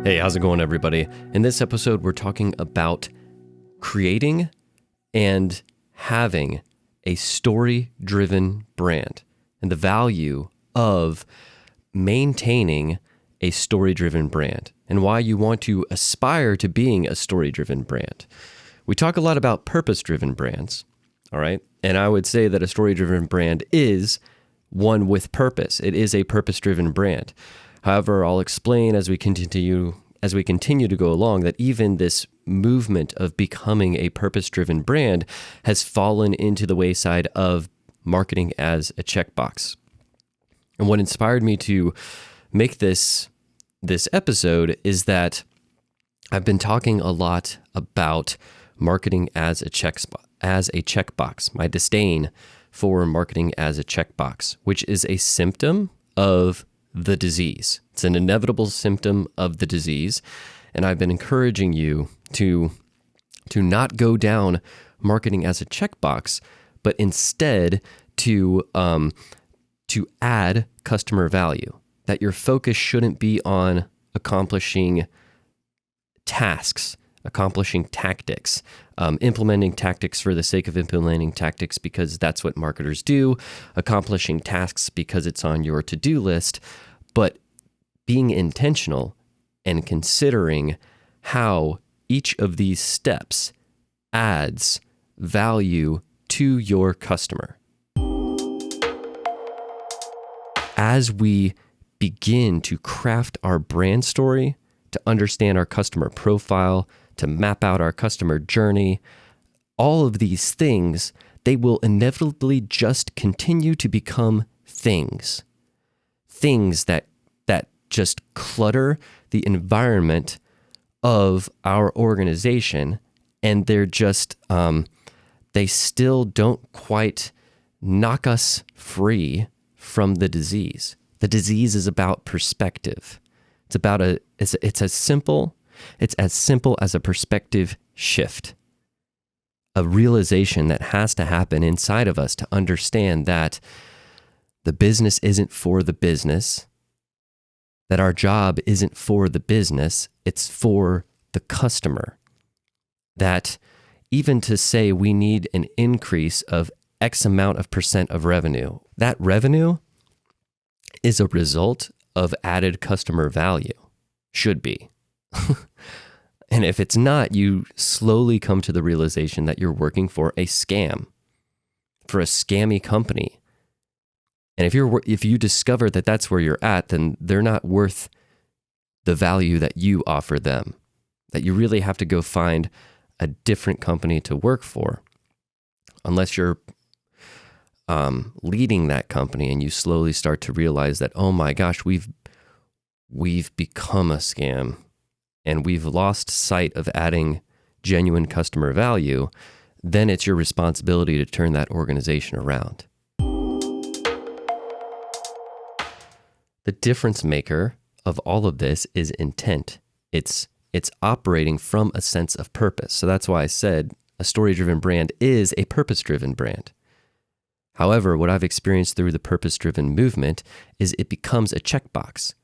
Hey, how's it going, everybody? In this episode, we're talking about creating and having a story-driven brand and the value of maintaining a story-driven brand and why you want to aspire to being a story-driven brand. We talk a lot about purpose-driven brands, all right? And I would say that a story-driven brand is one with purpose. It is a purpose-driven brand. However, I'll explain as we continue to go along that even this movement of becoming a purpose-driven brand has fallen into the wayside of marketing as a checkbox. And what inspired me to make this episode is that I've been talking a lot about marketing as a checkbox, my disdain for marketing as a checkbox, which is a symptom of the disease. It's an inevitable symptom of the disease. And I've been encouraging you to not go down marketing as a checkbox, but instead to add customer value. That your focus shouldn't be on accomplishing tasks, accomplishing tactics, implementing tactics for the sake of implementing tactics because that's what marketers do, accomplishing tasks because it's on your to-do list, but being intentional and considering how each of these steps adds value to your customer. As we begin to craft our brand story, to understand our customer profile, to map out our customer journey, all of these things, they will inevitably just continue to become things that just clutter the environment of our organization, and they're just they still don't quite knock us free from the disease. The disease is about perspective. It's as simple as a perspective shift, a realization that has to happen inside of us to understand that the business isn't for the business, that our job isn't for the business, it's for the customer. That even to say we need an increase of X amount of percent of revenue, that revenue is a result of added customer value. Should be. And if it's not, you slowly come to the realization that you're working for a scam, for a scammy company. And if you discover that that's where you're at, then they're not worth the value that you offer them. That you really have to go find a different company to work for, unless you're leading that company and you slowly start to realize that, oh my gosh, we've become a scam and we've lost sight of adding genuine customer value. Then it's your responsibility to turn that organization around. The difference maker of all of this is intent. It's operating from a sense of purpose. So that's why I said a story-driven brand is a purpose-driven brand. However, what I've experienced through the purpose-driven movement is it becomes a checkbox.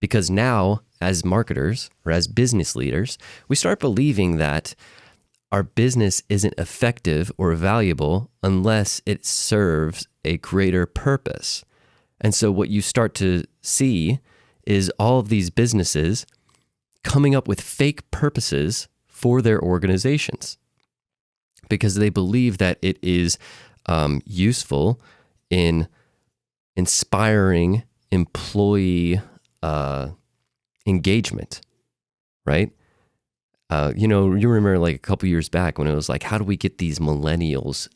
Because now, as marketers or as business leaders, we start believing that our business isn't effective or valuable unless it serves a greater purpose. And so what you start to see is all of these businesses coming up with fake purposes for their organizations because they believe that it is useful in inspiring employee engagement, right? You remember like a couple years back when it was like, how do we get these millennials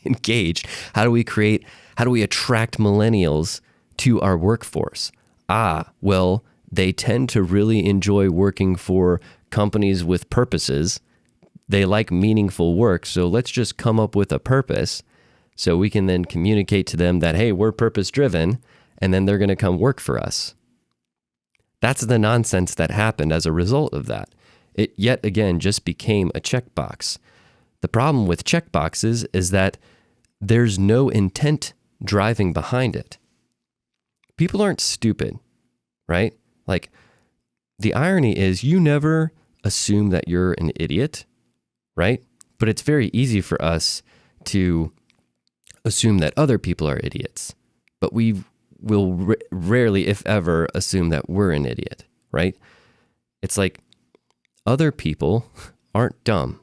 engaged? How do we attract millennials to our workforce? Well, they tend to really enjoy working for companies with purposes. They like meaningful work. So let's just come up with a purpose so we can then communicate to them that, hey, we're purpose driven, and then they're going to come work for us. That's the nonsense that happened as a result of that. It yet again just became a checkbox. The problem with checkboxes is that there's no intent driving behind it. People aren't stupid, right? Like the irony is you never assume that you're an idiot, right? But it's very easy for us to assume that other people are idiots. But we will rarely, if ever, assume that we're an idiot, right? It's like other people aren't dumb.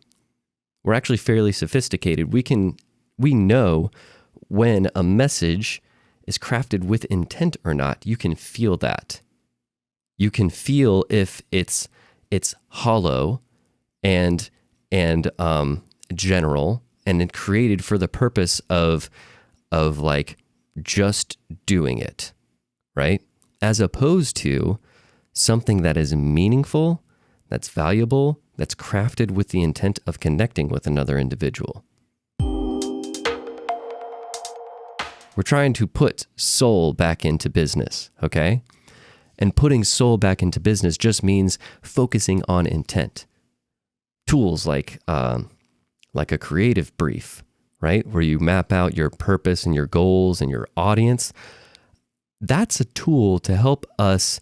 We're actually fairly sophisticated. We know when a message is crafted with intent or not. You can feel that. You can feel if it's hollow and general and created for the purpose of like just doing it, right? As opposed to something that is meaningful, that's valuable, that's crafted with the intent of connecting with another individual. We're trying to put soul back into business, okay? And putting soul back into business just means focusing on intent. Tools like a creative brief, right? Where you map out your purpose and your goals and your audience. That's a tool to help us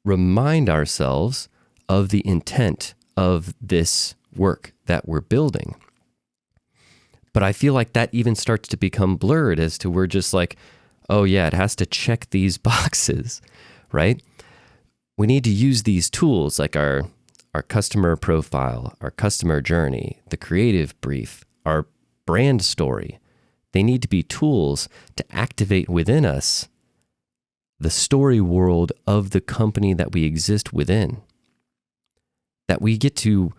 remind ourselves of the intent of this work that we're building. But I feel like that even starts to become blurred as to we're just like, oh yeah, it has to check these boxes, right? We need to use these tools like our customer profile, our customer journey, the creative brief, our brand story. They need to be tools to activate within us the story world of the company that we exist within. That we get to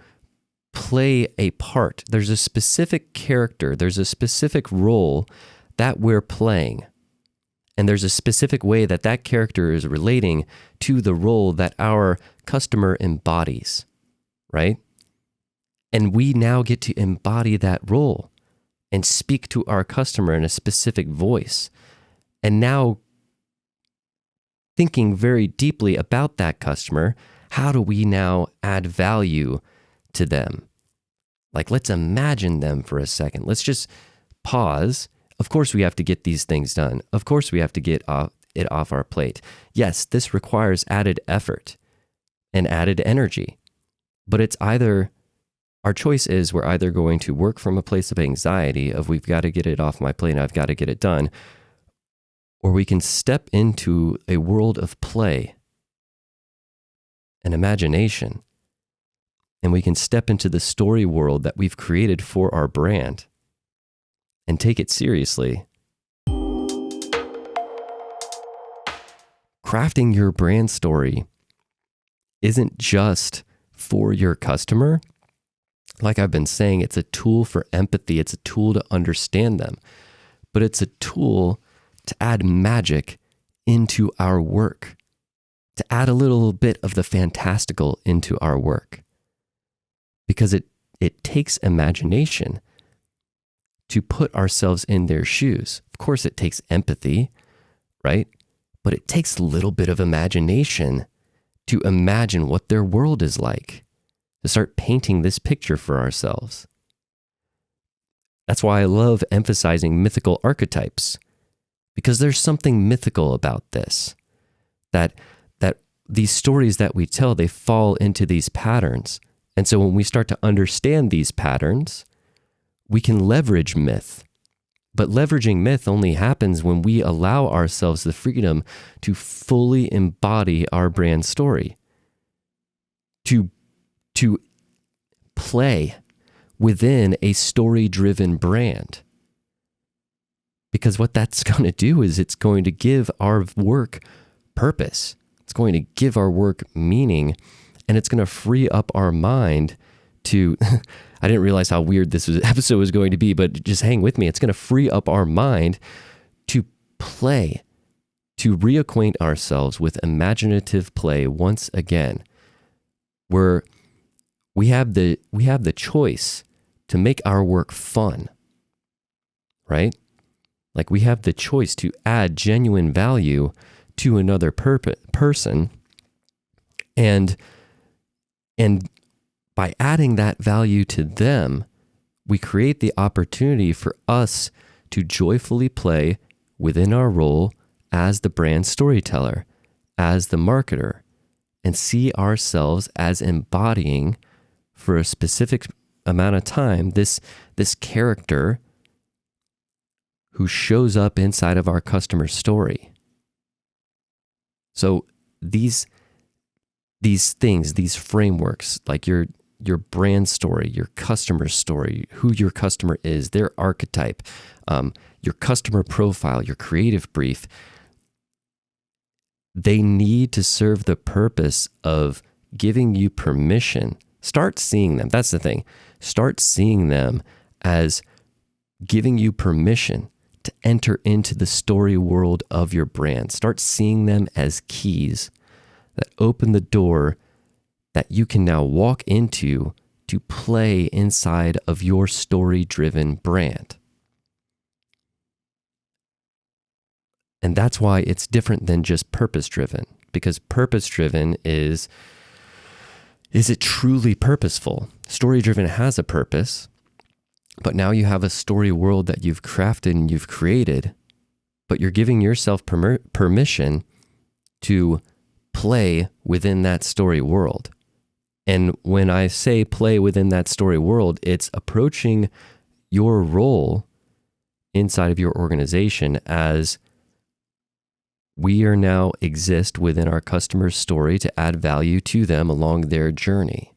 play a part. There's a specific character, there's a specific role that we're playing. And there's a specific way that that character is relating to the role that our customer embodies, right? And we now get to embody that role and speak to our customer in a specific voice. And now, thinking very deeply about that customer, how do we now add value to them? Like, let's imagine them for a second. Let's just pause. Of course, we have to get these things done. Of course, we have to get it off our plate. Yes, this requires added effort and added energy. But it's either, our choice is we're either going to work from a place of anxiety of we've got to get it off my plate and I've got to get it done, or we can step into a world of play and imagination, and we can step into the story world that we've created for our brand and take it seriously. Crafting your brand story isn't just for your customer. Like I've been saying, it's a tool for empathy. It's a tool to understand them, but it's a tool to add magic into our work, to add a little bit of the fantastical into our work, because it takes imagination to put ourselves in their shoes. Of course, it takes empathy, right? But it takes a little bit of imagination to imagine what their world is like, to start painting this picture for ourselves. That's why I love emphasizing mythical archetypes, because there's something mythical about this, that these stories that we tell, they fall into these patterns. And so when we start to understand these patterns, we can leverage myth. But leveraging myth only happens when we allow ourselves the freedom to fully embody our brand story, to play within a story-driven brand. Because what that's going to do is it's going to give our work purpose. It's going to give our work meaning, and it's going to free up our mind to, I didn't realize how weird episode was going to be, but just hang with me. It's going to free up our mind to play, to reacquaint ourselves with imaginative play once again, where we have the choice to make our work fun, right? Like we have the choice to add genuine value to another person, and by adding that value to them, we create the opportunity for us to joyfully play within our role as the brand storyteller, as the marketer, and see ourselves as embodying for a specific amount of time this character who shows up inside of our customer story. So these things, these frameworks, like your brand story, your customer story, who your customer is, their archetype, your customer profile, your creative brief, they need to serve the purpose of giving you permission. Start seeing them. That's the thing. Start seeing them as giving you permission to enter into the story world of your brand. Start seeing them as keys that open the door that you can now walk into to play inside of your story-driven brand. And that's why it's different than just purpose-driven, because purpose-driven is it truly purposeful? Story-driven has a purpose, but now you have a story world that you've crafted and you've created, but you're giving yourself permission to play within that story world. And when I say play within that story world, it's approaching your role inside of your organization as we are now exist within our customer's story to add value to them along their journey.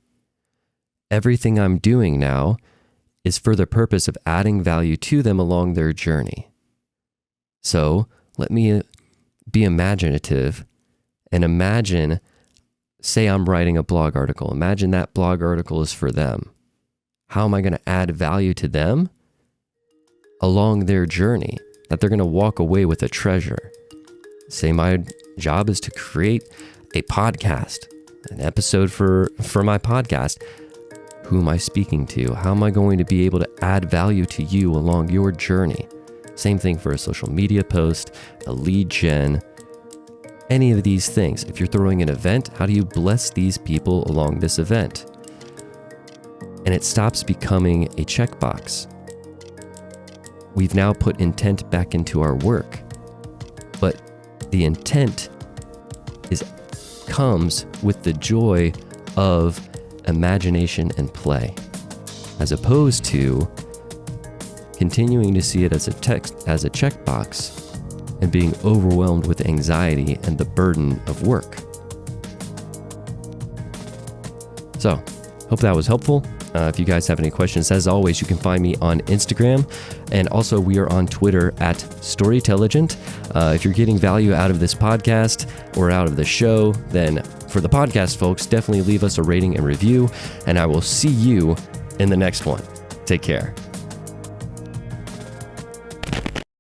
Everything I'm doing now is for the purpose of adding value to them along their journey. So let me be imaginative and imagine, say I'm writing a blog article. Imagine that blog article is for them. How am I going to add value to them along their journey that they're going to walk away with a treasure? Say my job is to create a podcast, an episode for my podcast. Who am I speaking to? How am I going to be able to add value to you along your journey? Same thing for a social media post, a lead gen, any of these things. If you're throwing an event, how do you bless these people along this event? And it stops becoming a checkbox. We've now put intent back into our work, but the intent comes with the joy of imagination and play, as opposed to continuing to see it as a checkbox and being overwhelmed with anxiety and the burden of work. So, hope that was helpful. If you guys have any questions, as always, you can find me on Instagram, and also we are on Twitter at Storytelligent. If you're getting value out of this podcast or out of the show, then for the podcast folks, definitely leave us a rating and review, and I will see you in the next one. Take care.